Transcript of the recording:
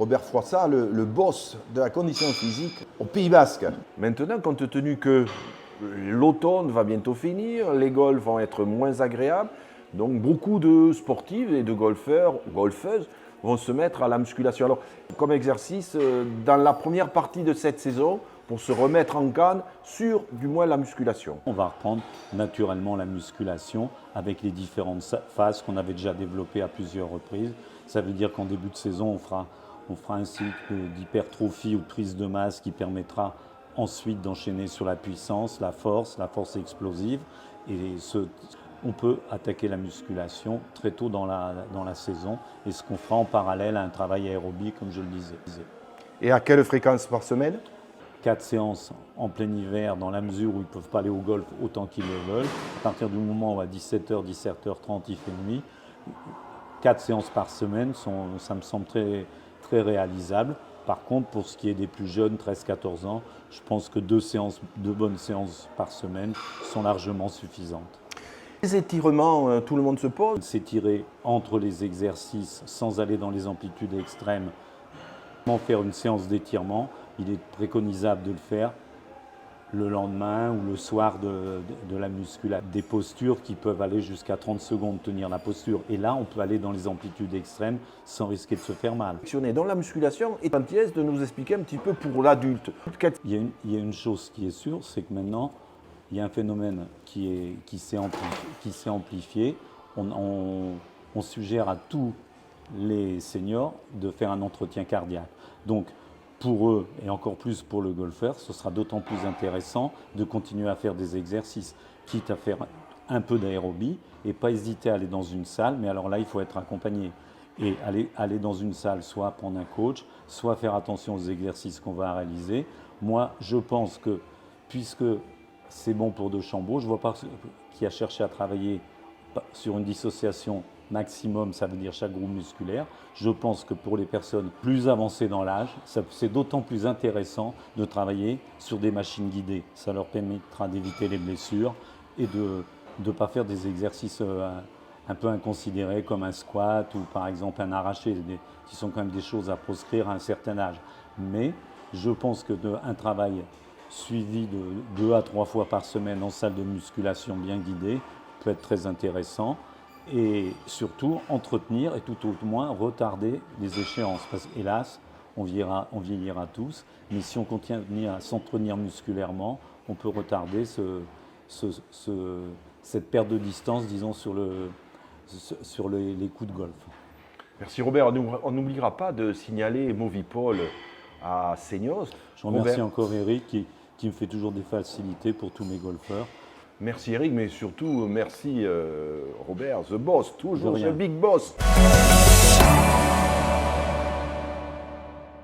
Robert Froissart, le boss de la condition physique au Pays Basque. Maintenant, compte tenu que l'automne va bientôt finir, les golfs vont être moins agréables, donc beaucoup de sportifs et de golfeurs, golfeuses vont se mettre à la musculation. Alors, comme exercice, dans la première partie de cette saison, pour se remettre en canne sur du moins la musculation. On va reprendre naturellement la musculation avec les différentes phases qu'on avait déjà développées à plusieurs reprises. Ça veut dire qu'en début de saison, on fera un cycle d'hypertrophie ou de prise de masse qui permettra ensuite d'enchaîner sur la puissance, la force explosive. Et on peut attaquer la musculation très tôt dans la saison, et ce qu'on fera en parallèle à un travail aérobie, comme je le disais. Et à quelle fréquence par semaine ? 4 séances en plein hiver, dans la mesure où ils ne peuvent pas aller au golf autant qu'ils le veulent. À partir du moment où à 17h, 17h30, il fait nuit, 4 séances par semaine, ça me semble très, très réalisable. Par contre, pour ce qui est des plus jeunes, 13-14 ans, je pense que 2 bonnes séances par semaine sont largement suffisantes. Les étirements, tout le monde se pose. S'étirer entre les exercices sans aller dans les amplitudes extrêmes. Faire une séance d'étirement, il est préconisable de le faire le lendemain ou le soir de la musculation. Des postures qui peuvent aller jusqu'à 30 secondes tenir la posture. Et là, on peut aller dans les amplitudes extrêmes sans risquer de se faire mal. Dans la musculation, et gentillesse de nous expliquer un petit peu pour l'adulte. Il y a une chose qui est sûre, c'est que maintenant, il y a un phénomène qui s'est amplifié. On suggère à tous les seniors de faire un entretien cardiaque. Donc, pour eux, et encore plus pour le golfeur, ce sera d'autant plus intéressant de continuer à faire des exercices, quitte à faire un peu d'aérobie, et pas hésiter à aller dans une salle, mais alors là, il faut être accompagné. Et aller dans une salle, soit prendre un coach, soit faire attention aux exercices qu'on va réaliser. Moi, je pense que, puisque c'est bon pour DeChambeau, je ne vois pas qui a cherché à travailler sur une dissociation maximum, ça veut dire chaque groupe musculaire. Je pense que pour les personnes plus avancées dans l'âge, c'est d'autant plus intéressant de travailler sur des machines guidées. Ça leur permettra d'éviter les blessures et de ne pas faire des exercices un peu inconsidérés comme un squat ou par exemple un arraché, qui sont quand même des choses à proscrire à un certain âge. Mais je pense qu'un travail suivi de 2 à 3 fois par semaine en salle de musculation bien guidée peut être très intéressant. Et surtout entretenir et tout au moins retarder les échéances. Parce qu'hélas, on vieillira tous, mais si on continue à s'entraîner musculairement, on peut retarder cette perte de distance, disons, sur les coups de golf. Merci Robert. On n'oubliera pas de signaler Movipol à Seignos. Je remercie encore Eric qui me fait toujours des facilités pour tous mes golfeurs. Merci Eric, mais surtout merci Robert, the boss, toujours the big boss.